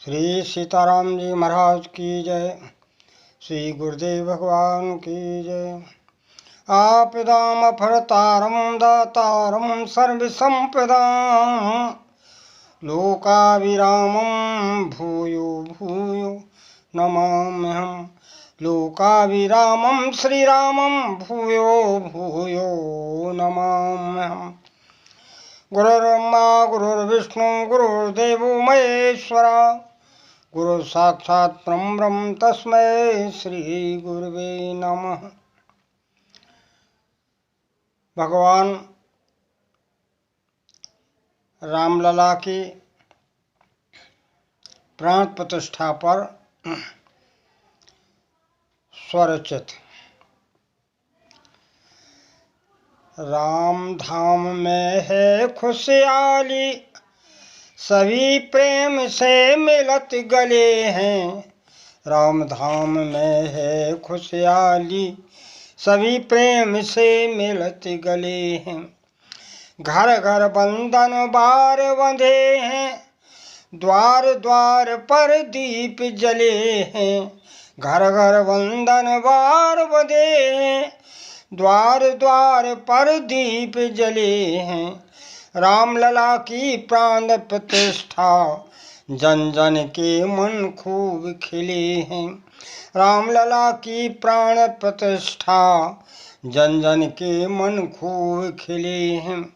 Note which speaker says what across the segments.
Speaker 1: श्री सीताराम जी महाराज की जय। श्री गुरुदेव भगवान की जय। आपदाम अफरतारम दातारम सर्व संपदाम लोकाभिरामं भूयो भूयो नमाम्यहम्। लोकाभिरामं श्रीरामं भूयो भूयो नमाम्यहम्। गुरुर्ब्रह्मा गुरुर्विष्णु गुरुर्देवो महेश्वरा गुरु साक्षात् परं ब्रह्म तस्मै श्री गुरुवे नमः। भगवान रामलला की प्राण प्रतिष्ठा पर स्वरचित। राम धाम में है खुशहाली, सभी प्रेम से मिलत गले हैं। राम धाम में है खुशहाली, सभी प्रेम से मिलत गले हैं। घर घर बंधन बार बंधे हैं, द्वार द्वार पर दीप जले हैं। घर घर बंधन बार बंधे हैं, द्वार द्वार पर दीप जले हैं। रामलला की प्राण प्रतिष्ठा, जन जन के मन खूब खिले हैं। रामलला की प्राण प्रतिष्ठा, जन जन के मन खूब खिले हैं।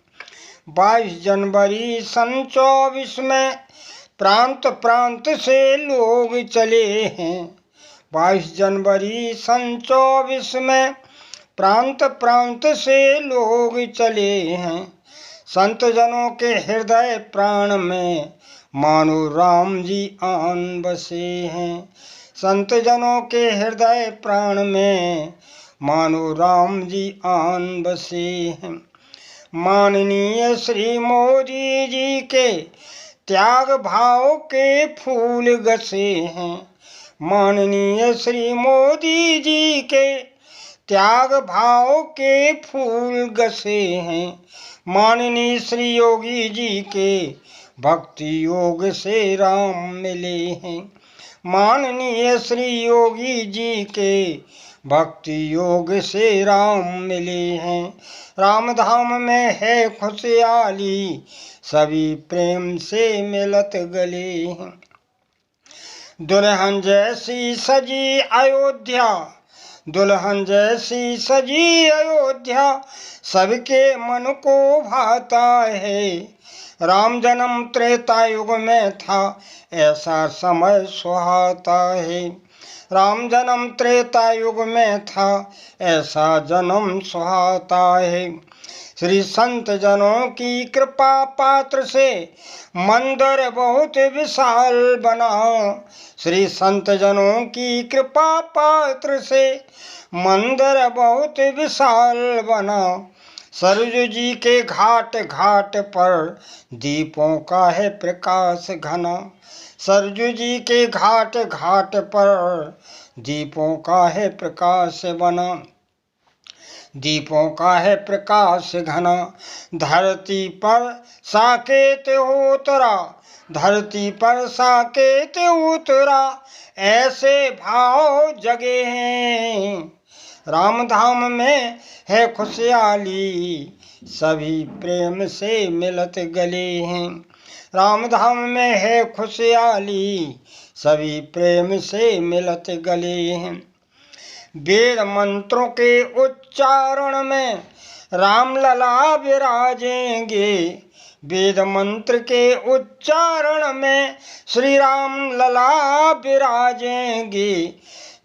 Speaker 1: 22 जनवरी सन 24 में प्रांत प्रांत से लोग चले हैं। 22 जनवरी सन 24 में प्रांत प्रांत से लोग चले हैं। संत जनों के हृदय प्राण में मानो राम जी आन बसे हैं। संत जनों के हृदय प्राण में मानो राम जी आन बसे हैं। माननीय श्री मोदी जी के त्याग भाव के फूल गसे हैं। माननीय श्री मोदी जी के त्याग भाव के फूल गसे हैं। माननीय श्री योगी जी के भक्ति योग से राम मिले हैं। माननीय श्री योगी जी के भक्ति योग से राम मिले हैं। राम धाम में है खुशहाली, सभी प्रेम से मिलत गले हैं। दुल्हन जैसी सजी अयोध्या, दुल्हन जैसी सजी अयोध्या, सबके मन को भाता है। राम जन्म त्रेता युग में था, ऐसा समय सुहाता है। राम जन्म त्रेता युग में था, ऐसा जन्म सुहाता है। श्री संत जनों की कृपा पात्र से मंदिर बहुत विशाल बना। श्री संत जनों की कृपा पात्र से मंदिर बहुत विशाल बना। सरयू जी के घाट घाट पर दीपों का है प्रकाश घना। सरयू जी के घाट घाट पर दीपों का है प्रकाश बना। दीपों का है प्रकाश घना। धरती पर साकेत उतरा, धरती पर साकेत उतरा, ऐसे भाव जगे हैं। राम धाम में है खुशहाली, सभी प्रेम से मिलत गले हैं। राम धाम में है खुशहाली, सभी प्रेम से मिलत गले हैं। वेद मंत्रों के उच्चारण में रामलला विराजेंगे। वेद मंत्र के उच्चारण में श्री राम लला विराजेंगे।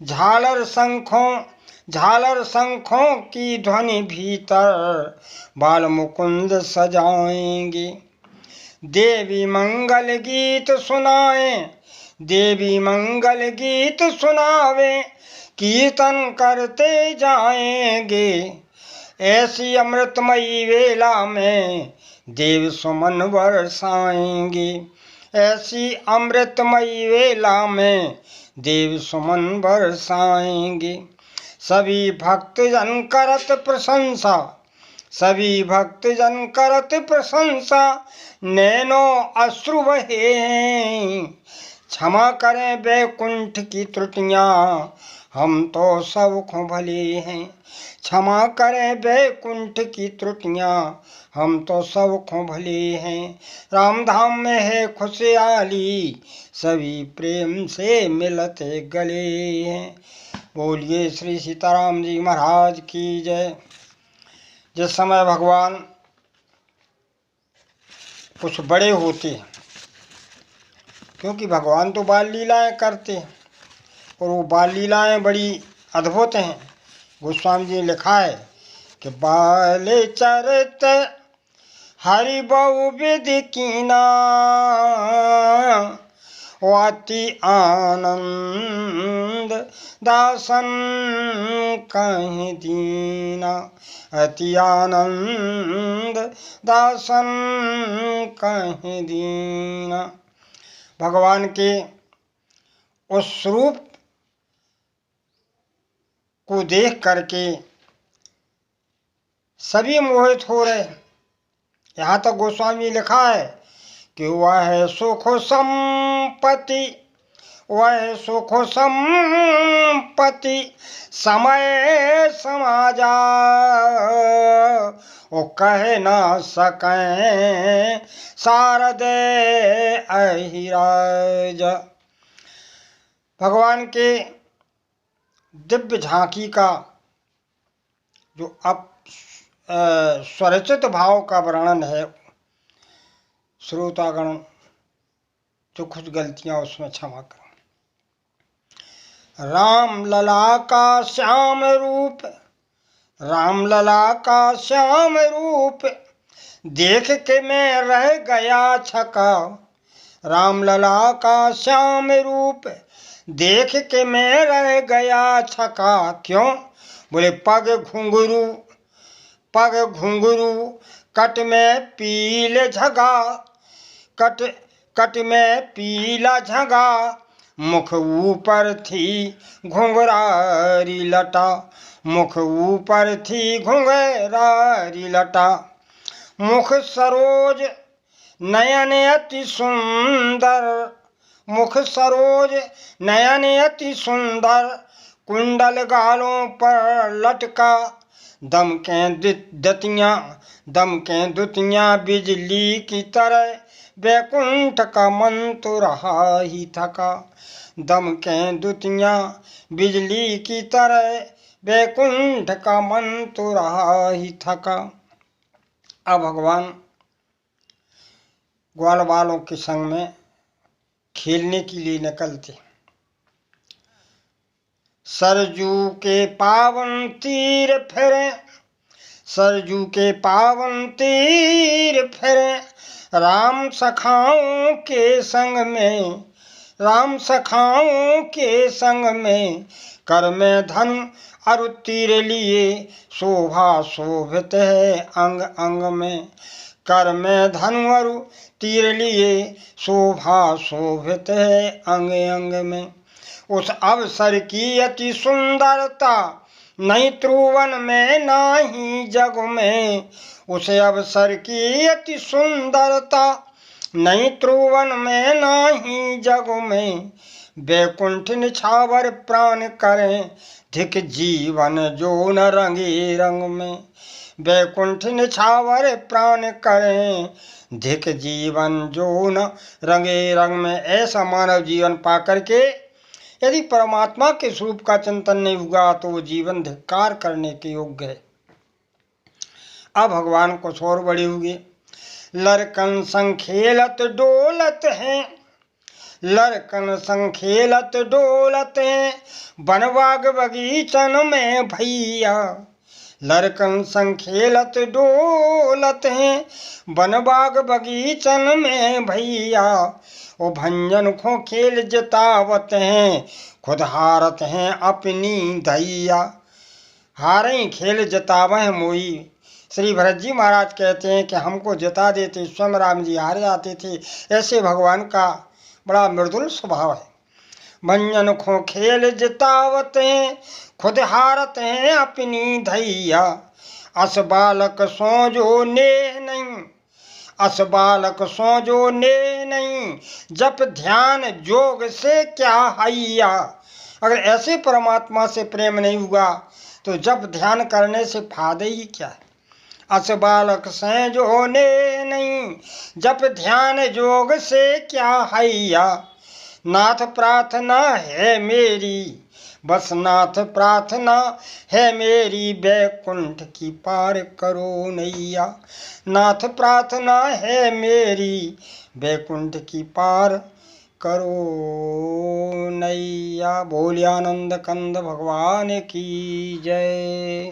Speaker 1: झालर शंखों की ध्वनि भीतर बाल मुकुंद सजाएंगे। देवी मंगल गीत सुनाए, देवी मंगल गीत सुनावे, कीर्तन करते जाएंगे। ऐसी अमृतमयी वेला में देव सुमन बरसाएंगे। ऐसी अमृतमयी वेला में देव सुमन बरसाएंगे। सभी भक्तजन करत प्रशंसा, सभी भक्तजन करत प्रशंसा, नैनो अश्रु बहे। क्षमा करें वैकुंठ की त्रुटियां, हम तो सब को भले हैं। क्षमा करें वैकुंठ की त्रुटियां, हम तो सब को भले हैं। राम धाम में है खुशहाली, सभी प्रेम से मिलते गले हैं। बोलिए श्री सीताराम जी महाराज की जय। जिस समय भगवान कुछ बड़े होते हैं, क्योंकि भगवान तो बाल लीलाएं करते हैं और वो बाल लीलाएं बड़ी अद्भुत हैं। गोस्वामी जी ने लिखा है कि बाल चरित हरि बहु विधि कीना, अति आनंद दासन कहीं दीना, अति आनंद दासन कहीं दीना। भगवान के उस स्वरूप को देख करके सभी मोहित हो रहे। यहाँ तक गोस्वामी लिखा है कि वह सुख संपत्ति, वह सुख संपत्ति समय समाजा, वो कह ना सकें शारदे अहिराज। भगवान के दिव्य झांकी का जो अब स्वरचित भाव का वर्णन है, श्रोतागण जो कुछ गलतियां उसमें क्षमा करें। राम लला का श्याम रूप, राम लला का श्याम रूप देख के मैं रह गया छका। राम लला का श्याम रूप देख के मैं रह गया छका। क्यों? बोले पग घुंघरू, पग घुंघरू कट में पीले झगा, कट में पीला झगा, मुख ऊपर थी घुंघरारी लटा, मुख ऊपर थी घुंघरारी लटा। मुख सरोज नयन अति सुंदर, मुख सरोज नयन अति सुंदर, कुंडल गालों पर लटका। दम के दतियां, दम के दुतियां बिजली की तरह, वैकुंठ का मन तो रहा ही थका। दम के दुतियां बिजली की तरह, वैकुंठ का मन तो रहा ही थका। अब भगवान ग्वाल बालों के संग में खेलने के लिए निकलते। सरजू के पावन तीर फिरे, सरजू के पावन तीर फिरे, राम सखाओं के संग में, राम सखाओं के संग में, कर में धन अरु तीर लिए, शोभा शोभित है अंग अंग में। कर में धन अरु तीर लिए, शोभा शोभित है अंग अंग में। उस अवसर की अति सुंदरता, नहीं त्रुवन में नाही जग में। उस अवसर की अति सुंदरता, नहीं त्रुवन में नाही जग में। वैकुंठ निछावर प्राण करें, धिक जीवन जो न रंगे रंग में। वैकुंठ निछावर प्राण करें, धिक जीवन जो न रंगे रंग में। ऐसा मानव जीवन पा करके यदि परमात्मा के स्वरूप का चिंतन नहीं हुआ तो वो जीवन धिक्कार करने के योग्य है। अब भगवान कुछ और बड़े हुए। लरकन संग खेलत डोलत हैं, लरकन संग खेलत डोलत हैं, बनबाग बगीचन में भैया। लरकन संग खेलत डोलत हैं, बनबाग बगीचन में भैया। वो भंजन को खेल जतावत हैं, खुद हारत हैं अपनी धैया। हारें खेल जतावह मोई। श्री भरत जी महाराज कहते हैं कि हमको जता देते, स्वयं राम जी हार जाते थे। ऐसे भगवान का बड़ा मृदुल स्वभाव है। भंजन को खेल जतावत हैं, खुद हारत हैं अपनी धैया। अस बालक सो जो नेह नहीं, अस बालक सो जो ने नहीं, जप ध्यान जोग से क्या हैया। अगर ऐसे परमात्मा से प्रेम नहीं हुआ तो जप ध्यान करने से फायदा ही क्या है। अस बालक से जो ने नहीं, जप ध्यान जोग से क्या हैया। नाथ प्रार्थना है मेरी, बस नाथ प्रार्थना है मेरी, बैकुंठ की पार करो नैया। नाथ प्रार्थना है मेरी, बैकुंठ की पार करो नैया। बोलिए आनंद कंद भगवान की जय।